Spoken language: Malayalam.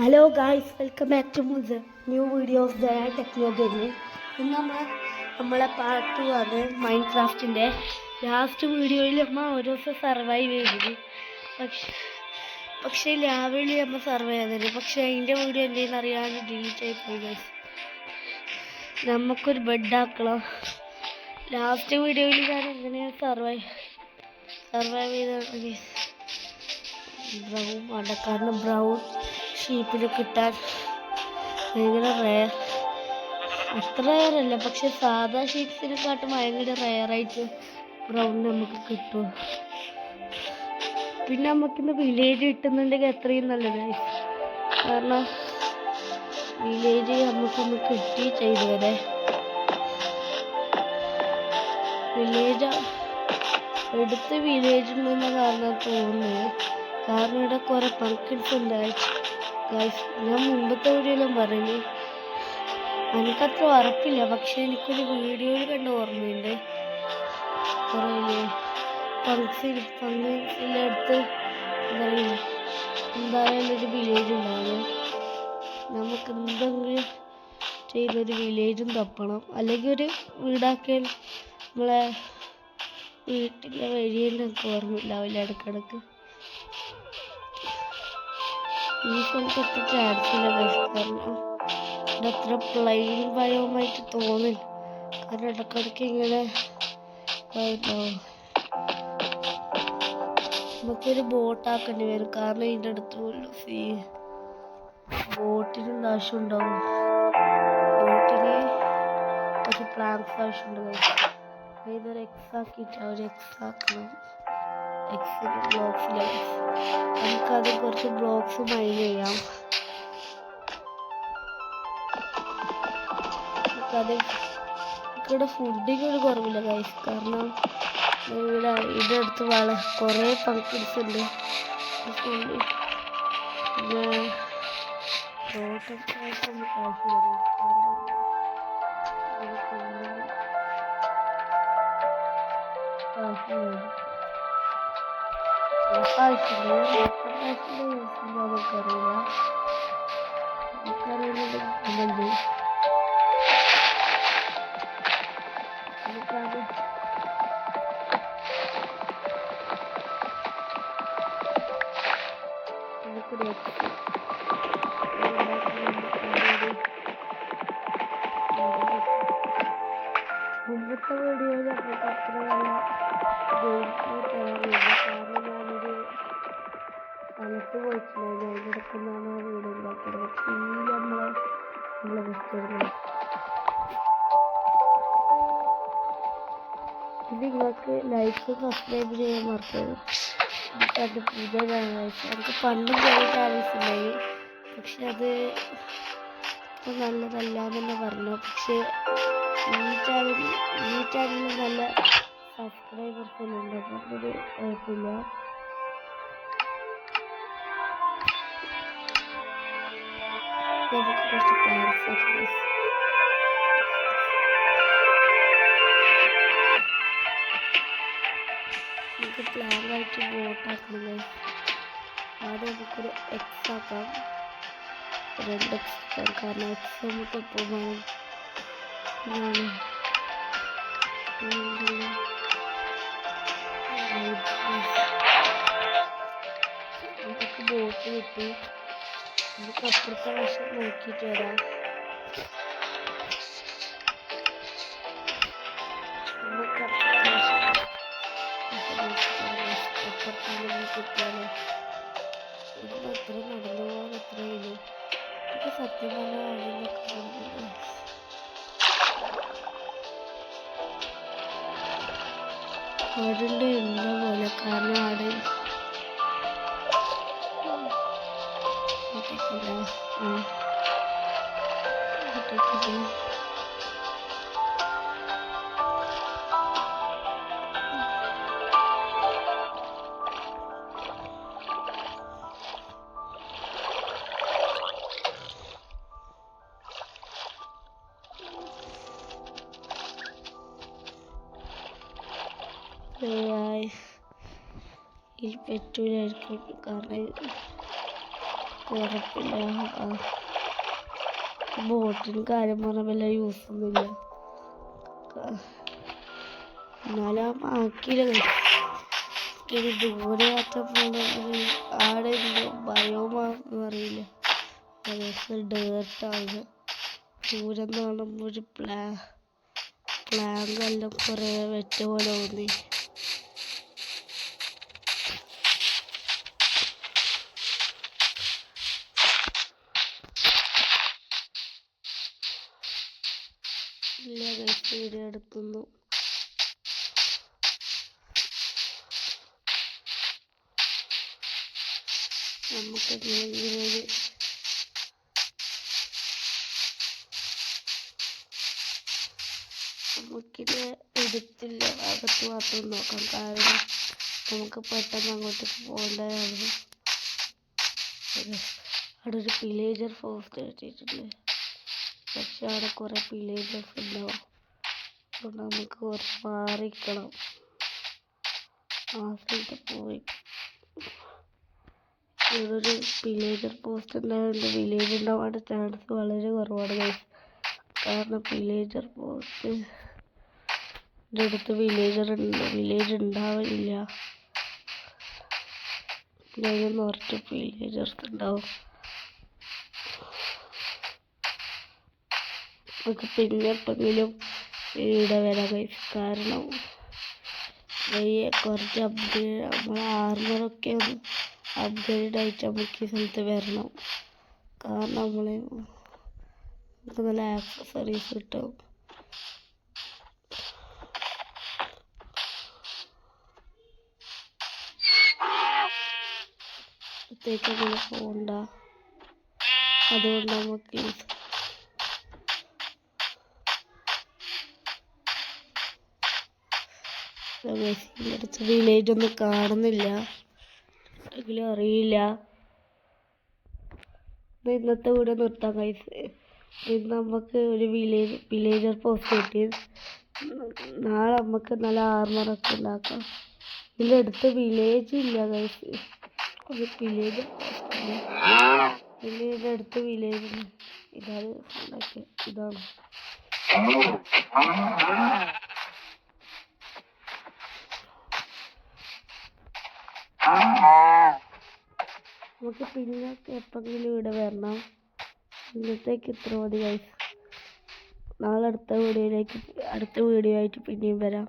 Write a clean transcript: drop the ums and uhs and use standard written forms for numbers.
Hello guys, welcome back to മുസ് new video of the techno ഗെയിമിൽ. ഇന്ന് നമ്മളെ പാർട്ട് 2 ആണ് മൈൻക്രാഫ്റ്റിൻ്റെ. ലാസ്റ്റ് വീഡിയോയിൽ നമ്മൾ ഓരോ ദിവസം സർവൈവ് ചെയ്തത്. പക്ഷേ രാവിലെ നമ്മൾ സർവൈവ് ചെയ്തത്. പക്ഷേ അതിൻ്റെ വീഡിയോ എന്തെങ്കിലും അറിയാതെ ഡിലീറ്റ് ആയിപ്പോയി ഗൈസ്. നമുക്കൊരു ബെഡ് ആക്കണം. ലാസ്റ്റ് വീഡിയോയിൽ ഞാൻ എങ്ങനെയാണ് സർവൈവ് ചെയ്തതാണ് ഗൈസ്. ബ്രൗൺ വേണ്ട, കാരണം ബ്രൗൺ ഷീപ്പിന് കിട്ടാൻ ഭയങ്കര റെയർ. അത്ര റെയറല്ല, പക്ഷെ സാധാ ഷീപ്സിനെക്കാട്ടും ഭയങ്കര റെയറായിട്ട് ബ്രൗൺ നമുക്ക് കിട്ടും. പിന്നെ നമുക്കിന്ന് വില്ലേജ് കിട്ടുന്നുണ്ടെങ്കിൽ എത്രയും നല്ലതായി, കാരണം വില്ലേജ് നമുക്കൊന്ന് കിട്ടി ചെയ്തു വരെ. വില്ലേജ് എടുത്ത് വില്ലേജ് ഉണ്ടെന്ന് കാരണം തോന്നുന്നു, കാരണം ഇവിടെ കുറെ പങ്കിൻസ് ഉണ്ട് ഗൈസ്. ഞാൻ മുമ്പത്തെ വീഡിയോയിലും പറഞ്ഞു, എനിക്കത്ര ഉറപ്പില്ല, പക്ഷെ എനിക്കൊരു വീഡിയോയിൽ കണ്ട ഓർമ്മയുണ്ട്. കുറേ പങ്കിൻസിൻ്റെ അടുത്ത് എന്തായാലും ഒരു വില്ലേജ് ഉണ്ടാകും. നമുക്ക് എന്തെങ്കിലും ചെയ്തൊരു വില്ലേജും തപ്പണം, അല്ലെങ്കിൽ ഒരു വീടാക്കിയാൽ നമ്മളെ വീട്ടിലെ വഴിയിൽ എനിക്ക് ഓർമ്മയില്ലാവില്ല ഇടക്കിടക്ക്. ഈ സ്ഥലത്ത് എത്ര ചാൻസ് ഇല്ല ഗൈസ്, കാരണം ഇവിടെ അത്ര പ്ലെയിൻ ബയോമായിട്ട് തോന്നില്ല, കാരണം ഇടക്കിടക്ക് ഇങ്ങനെ നമുക്കൊരു ബോട്ടാക്കേണ്ടി വരും, കാരണം ഇതിൻ്റെ അടുത്ത് പോലും ബോട്ടിന് ആവശ്യം ഉണ്ടാവും. ബോട്ടിന് കുറച്ച് പ്ലാൻസ് ആവശ്യമുണ്ട് ഗൈസ്. ഇതൊരു എക്സാക്കിയിട്ട് അവർ എക്സാക്കണം. എക്സിന് ബ്ലോക്സിൽ നമുക്കത് കുറച്ച് ബ്ലോക്സ് മൈൻ ചെയ്യാം. നമുക്കത് ഇവിടെ ഫുഡിന് ഒരു കുറവില്ല ഗൈസ്, കാരണം ഇവിടെ ഇതിൻ്റെ അടുത്ത് കുറേ പങ്കിൻസ് ഉണ്ട്. ഫുഡ് നമുക്ക് ആവശ്യമില്ല, മുമ്പത്തെ വീഡിയോയിൽ നമുക്ക് അത്ര നല്ല കാരണം ഞാനൊരു സ്ഥലത്ത് പോയിട്ടുണ്ടായിരുന്നു, അതിൻ്റെ ഇടയ്ക്കൊന്നാണ് ആ വീട് ഉണ്ടാക്കിയത്. പക്ഷേ ഈ നമ്മളെ വെച്ചിരുന്നത് ഇത് നിങ്ങൾക്ക് ലൈക്ക് സബ്സ്ക്രൈബ് ചെയ്യാൻ മറക്കരുത്. അത് പുതിയ ചാനൽസ് എനിക്ക് പണ്ടും കുറേ ചാനൽസ് ഉണ്ടായി, പക്ഷെ അത് ഇപ്പം നല്ലതല്ല എന്ന് തന്നെ പറഞ്ഞു. പക്ഷേ ഈ ചാനലിൽ നല്ല സബ്സ്ക്രൈബേഴ്സ് എല്ലാം ഉണ്ട്, അപ്പം അതൊരു കുഴപ്പമില്ല. നമുക്ക് കുറച്ച് പ്ലാൻസ് നമുക്ക് പ്ലാനായിട്ട് ബോട്ടാക്കണം. ആദ്യം നമുക്കൊരു എക്സ് ആക്കാം, 2 എക്സ് ആക്കാം, കാരണം എക്സ് നമുക്ക് എപ്പോൾ വേണം. നമുക്ക് ബോട്ട് കിട്ടി, നമുക്ക് അപ്പുറത്തെ വശം നോക്കിയിട്ട് വരാം. നമുക്ക് അപ്പുറത്തെ വശം കിട്ടിയാലോ, ഇതിന് അത്ര നടന്നു പോകാൻ എത്രയില്ല. എനിക്ക് സത്യം പറഞ്ഞാൽ ആടിൻ്റെ എന്താ പോലെ, കാരണം ആട് ഇതിൽ പറ്റൂലായിരിക്കും, കാരണം ഉറപ്പില്ല. ബോട്ടിന് കാര്യം പറഞ്ഞാൽ വല്ല യൂസൊന്നുമില്ല. എന്നാലും ആക്കിയില്ല. ഇനി ദൂരെ ആറ്റം പോകുന്ന ആടെ ബയോമാന്ന് അറിയില്ല. ഡേർട്ടാണ്. ദൂരം കാണുമ്പോൾ ഒരു പ്ലാങ്കെല്ലാം കുറേ വെറ്റ പോലെ തോന്നി. ഇല്ല വീഡിയോ എടുക്കുന്നു. നമുക്കിത് എടുത്തില്ല, അകത്ത് മാത്രം നോക്കാം. കാരണം നമുക്ക് പെട്ടെന്ന് അങ്ങോട്ടേക്ക് പോകേണ്ടതാണ്. അവിടെ ഒരു പില്ലേജർ ഫോസ്റ്റ് എഴുതിയിട്ടുണ്ട്. പക്ഷെ അവിടെ കുറേ പില്ലേജേഴ്സ് ഉണ്ടാവും. അതുകൊണ്ട് നമുക്ക് കുറച്ച് മാറിക്കണം. ആ സ്ഥലത്ത് പോയി ഇവിടൊരു വില്ലേജർ പോസ്റ്റ് ഉണ്ടായതുകൊണ്ട് വില്ലേജ് ഉണ്ടാവാനുള്ള ചാൻസ് വളരെ കുറവാണ്. കാരണം വില്ലേജർ പോസ്റ്റിൻ്റെ അടുത്ത് വില്ലേജ് ഉണ്ടാവില്ല. അതിന് കുറച്ച് വില്ലേജേഴ്സ് ഉണ്ടാവും. നമുക്ക് പിന്നെ എപ്പോഴെങ്കിലും ഇവിടെ വരാം ഗൈസ്. കാരണം കുറച്ച് നമ്മളെ ആർമറൊക്കെ ഒന്ന് അപ്ഗ്രേഡ് ആയിട്ട് നമുക്ക് ഈ സ്ഥലത്ത് വരണം. കാരണം നമുക്ക് നല്ല ആക്സസറീസ് കിട്ടും. പ്രത്യേകിച്ച് അങ്ങനെ പോകണ്ട. അതുകൊണ്ട് നമുക്ക് അടുത്ത് വില്ലേജ് ഒന്നും കാണുന്നില്ല. എങ്കിലും അറിയില്ല. ഇന്നത്തെ വീഡിയോ നിർത്താം ഗൈസ്. ഇന്ന് നമുക്ക് ഒരു വില്ലേജർ പോസ്റ്റ് കിട്ടി. നാളെ നമുക്ക് നല്ല ആർമറൊക്കെ ഉണ്ടാക്കാം. ഇതിൻ്റെ അടുത്ത് വില്ലേജ് ഇല്ല ഗൈസ്. ഒരു വില്ലേജ് ഇതിൻ്റെ അടുത്ത് വില്ലേജ് ഇതാണ് ഉണ്ടാക്കിയത്. ഇതാണ് നമുക്ക് പിന്നെ എപ്പോഴെങ്കിലും ഇവിടെ വരണം. ഇന്നത്തേക്ക് ഇത്ര മതി ഗൈസ്. നാളെ അടുത്ത വീഡിയോ ആയിട്ട് പിന്നെയും വരാം.